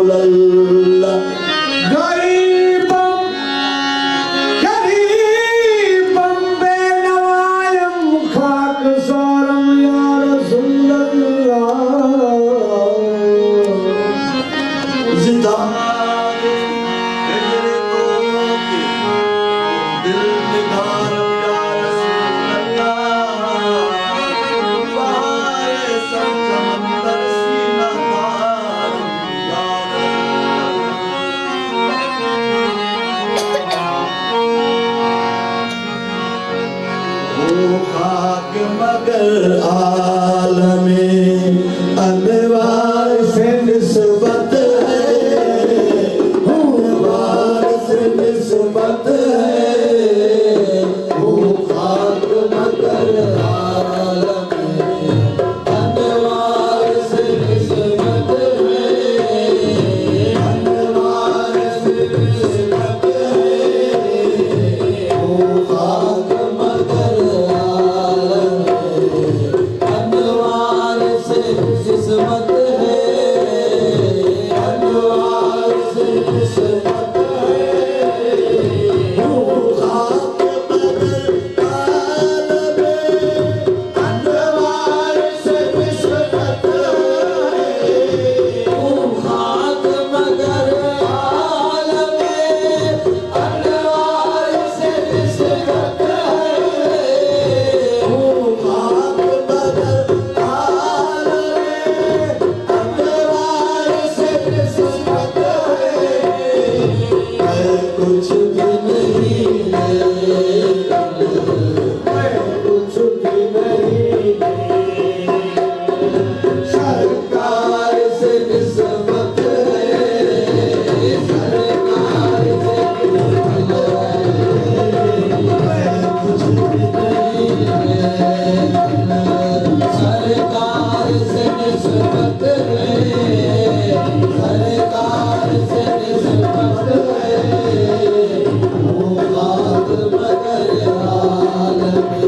रसूल अल्लाह मगर आलमे अनवार से निस्बत है, अनवार से निस्बत है, वो खाक मगर आलमे अनवार से निस्बत है, अनवार से निस्बत है, वो खाक मगर किस्मत है, अनवार से किस्मत है, वो खाक मगर आलमे अनवार से किस्मत है, वो खाक मगर आलमे अनवार से किस्मत है, वो खाक मगर कुछ भी नहीं कुछ भी नहीं सरकार से निस्बत है, सरकार से कुछ भी नहीं सरकार से निस्बत है, सरकार से निस्बत है, वो खाक मगर आलमे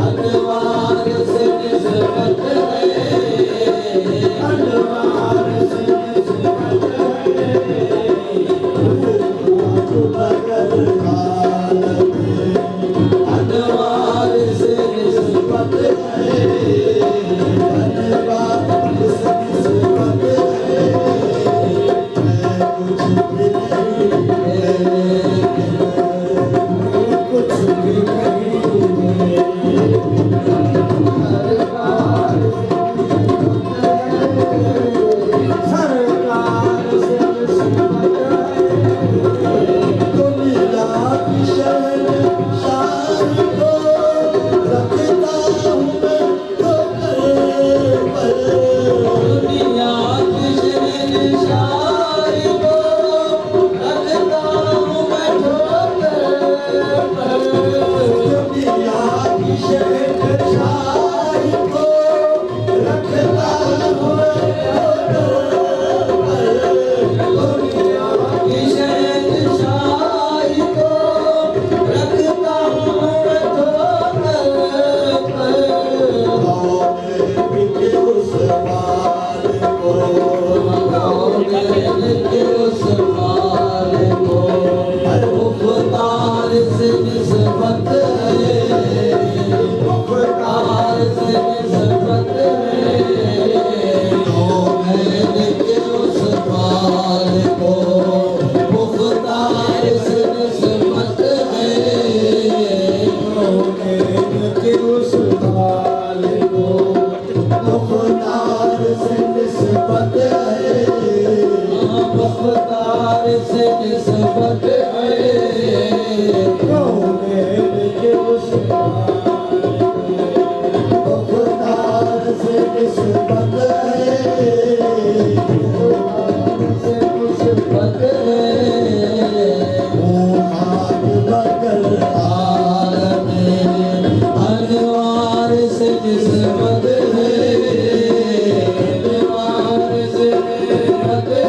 अनवार से निस्बत है, अनवार से निस्बत है, वो खाक मगर आलमे अनवार से निस्बत है, अनवार से निस्बत है, कुछ भी नहीं कुछ भी नहीं सरकार से निस्बत है, दुनिया की शहंशाही को रखता हूँ मैं ठोकर पर, दुनिया की शहंशाही को रखता हूँ मैं ठोकर पर, दुनिया की शहंशाही को रखता हूँ मैं ठोकर पर, दुनिया की शहंशाही को रखता हूँ मैं ठोकर पर, उस पार को उस पार को मुख्तार से निस्बत है, मुख्तार से निस्बत है, उस पार को मुख्तार से निस्बत है, उस पार को मुख्तार से निस्बत है, मुख्तार से निस्बत है, उस मुख्तार से निस्बत है, से निस्बत है, वो खाक मगर आलमे अनवार से निस्बत है, अनवार से निस्बत है,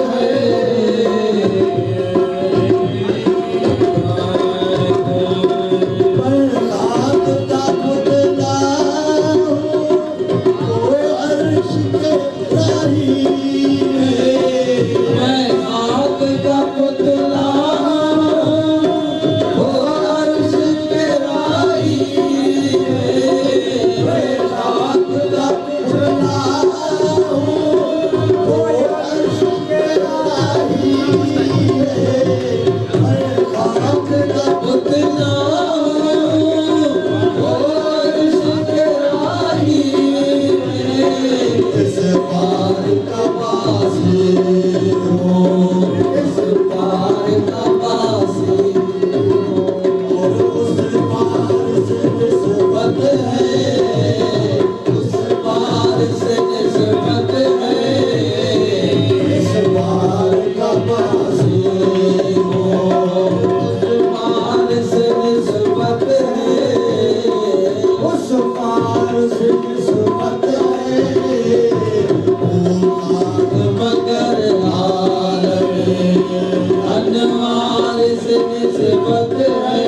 निस्बत है,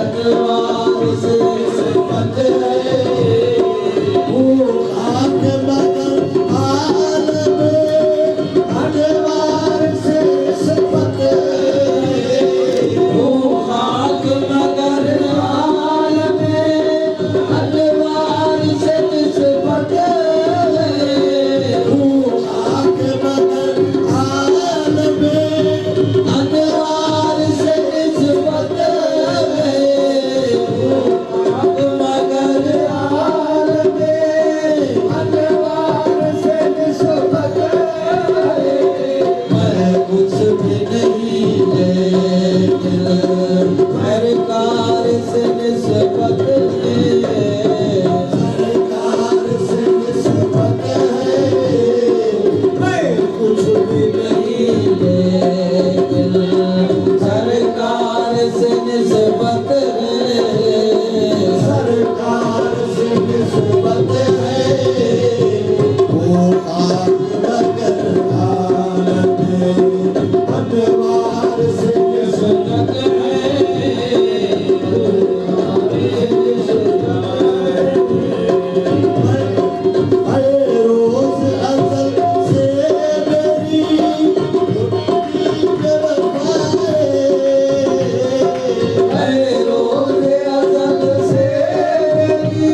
अनवार से निस्बत है। वो खाक मगर आलम अनवार से निस्बत है। वो खाक मगर आलम अनवार से निस्बत है। वो खाक मगर आलम अनवार से निस्बत है। मगर आलम अनवार से निस्बत है। मैं कुछ भी नहीं लेकिन सरकार से निस्बत है। सरकार से निस्बत है। मैं कुछ भी नहीं लेकिन सरकार से निस्बत है। सरकार से निस्बत है। वो खाक मगर आलम अनवार से निस्बत है। हर रोज अज़ल से मेरी बेवफाई। हर रोज अज़ल से मेरी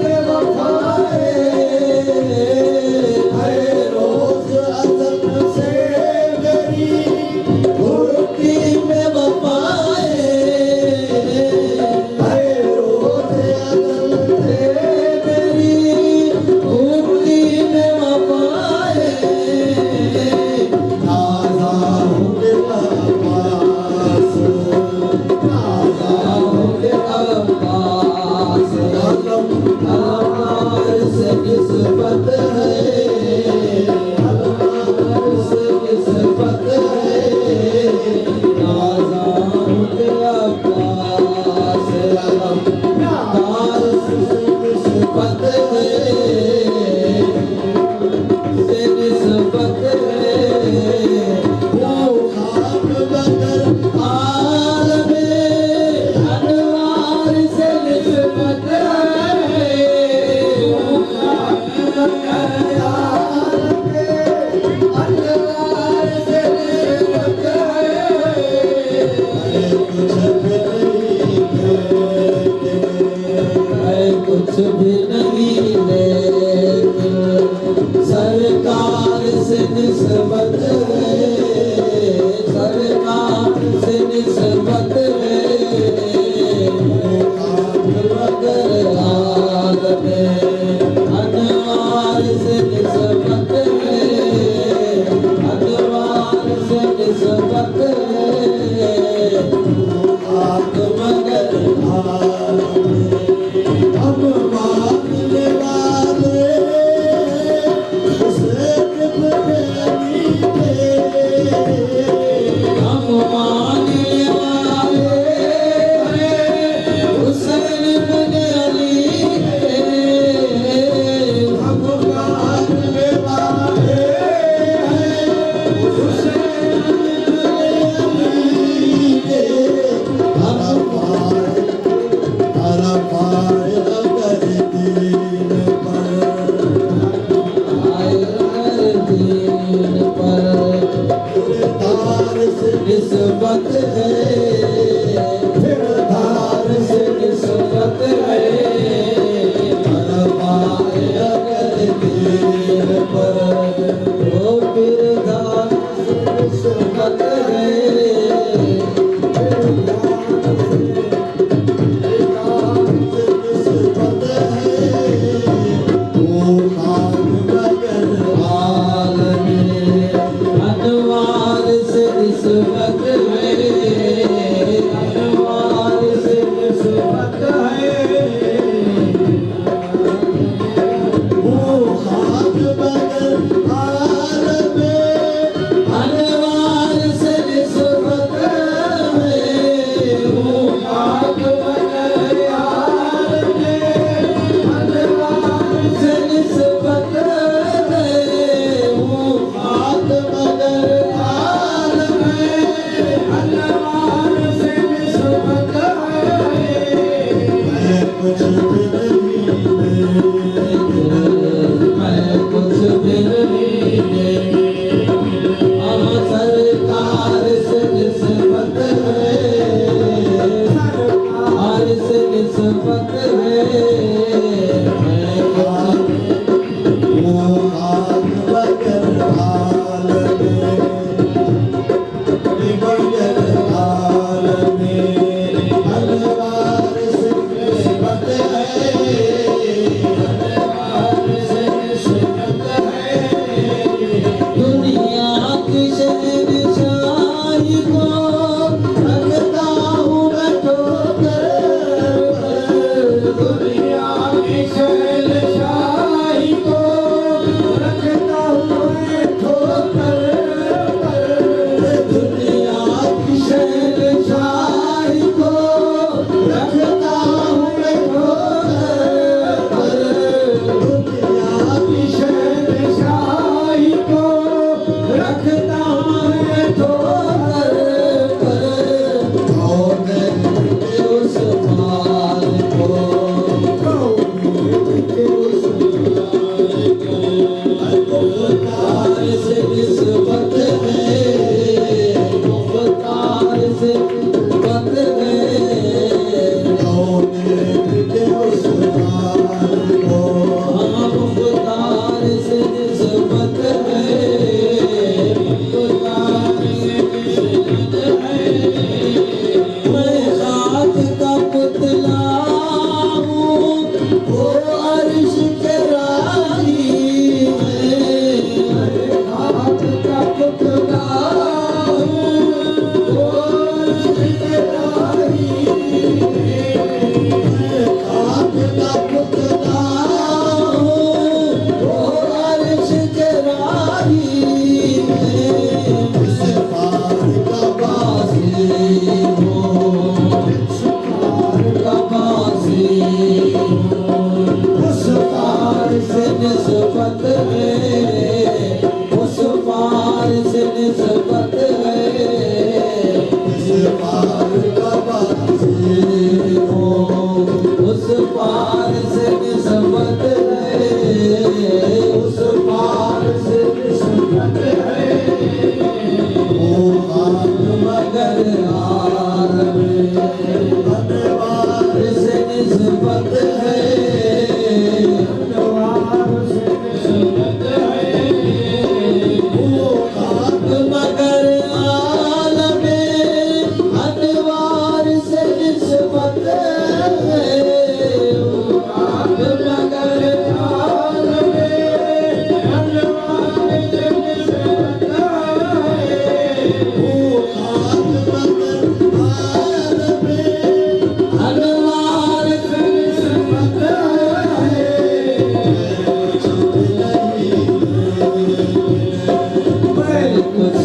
बेवफाई। हर रोज अज़ल से मेरी बेवफाई। हर रोज अज़ल से मेरी बेवफाई। नाज़ा हूँ अब्बास, नाज़ा हूँ अब्बास। अनवार से निस्बत है। अनवार से निस्बत है। नाज़ा हूँ अब्बास। अनवार से निस्बत है। से निस्बत है। वो खाक मगर आलम अनवार से निस्बत है। वो खाक मगर आलम अनवार से निस्बत है। मैं कुछ भी नहीं लेकिन सरकार से निस्बत है। सरकार से निस्बत है। मगर आलम अनवार से निस्बत है। अनवार से निस्बत है। खाक मगर आलम अब मांगने वाले हुसैन इब्न अली के। हम मांगने वाले हैं हुसैन इब्न अली के। हम मांगने वाले हैं हुसैन इब्न अली के। निस्बत है। फिर धार से निस्बत है। अरबाए अगर दीन पर तो फिर धार से निस्बत है। फिर धार से निस्बत है। वो खाक मगर आलम अनवार से निस्बत है।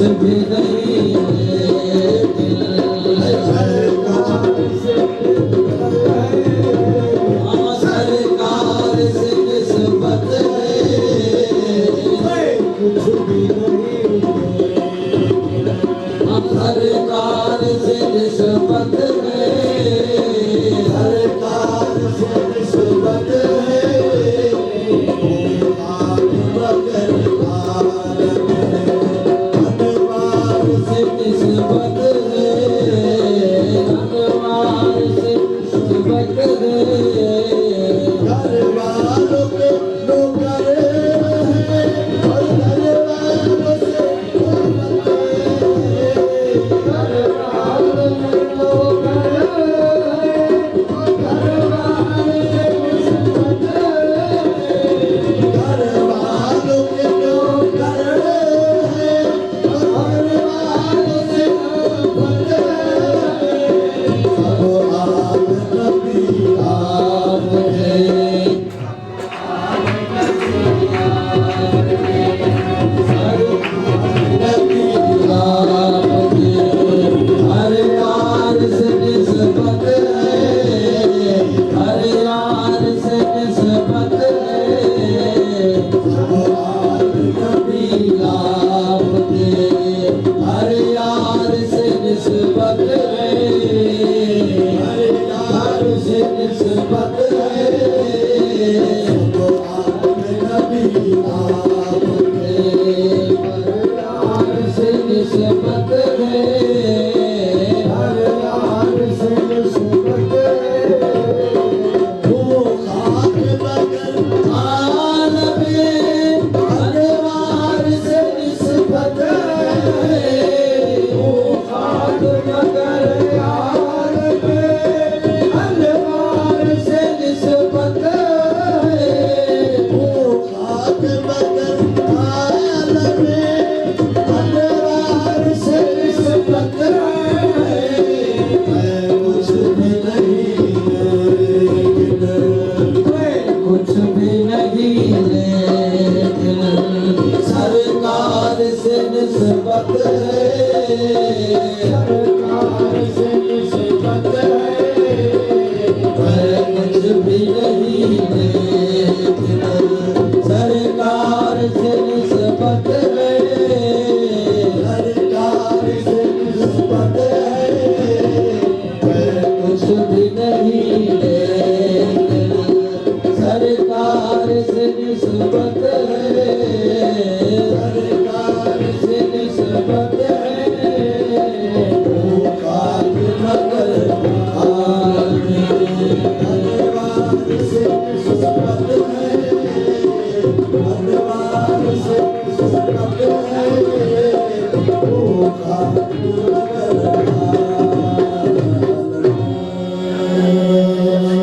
भी नहीं लेकिन सरकार से निस्बत है कुछ भी नहीं सरकार से निस्बत है सरकार से निस्बत है मगर अनवार से निस्बत है अनवार से निस्बत है घर वालों के नौकर हैं और घर वालों से मोहब्बत है घर वालों के नौकर हैं और घर वालों से मोहब्बत है घर वालों के नौकर हैं और घर वालों से मोहब्बत है सब आप नबी आप हैं नबी आप हैं हर यार से निस्बत है हर यार से निस्बत है सब आप नबी आप हैं हर यार से निस्बत है हर यार से निस्बत है सब आप नबी आप हैं हर यार से निस्बत है हर यार से निस्बत है वो खाक बगैर आलम अनवार से निस्बत है वो खाक बगैर आलम अनवार से निस्बत है वो खाक बगैर आलम अनवार से निस्बत है मैं कुछ भी नहीं लेकिन मैं कुछ भी नहीं लेकिन सरकार से निस्बत है सरकार से निस्बत है मैं कुछ भी नहीं लेकिन सरकार से निस्बत है सरकार से निस्बत है मैं कुछ भी नहीं लेकिन सरकार से निस्बत है सरकार से निस्बत है वो खाक मगर अनवार से निस्बत है अनवार से निस्बत है वो खाक मगर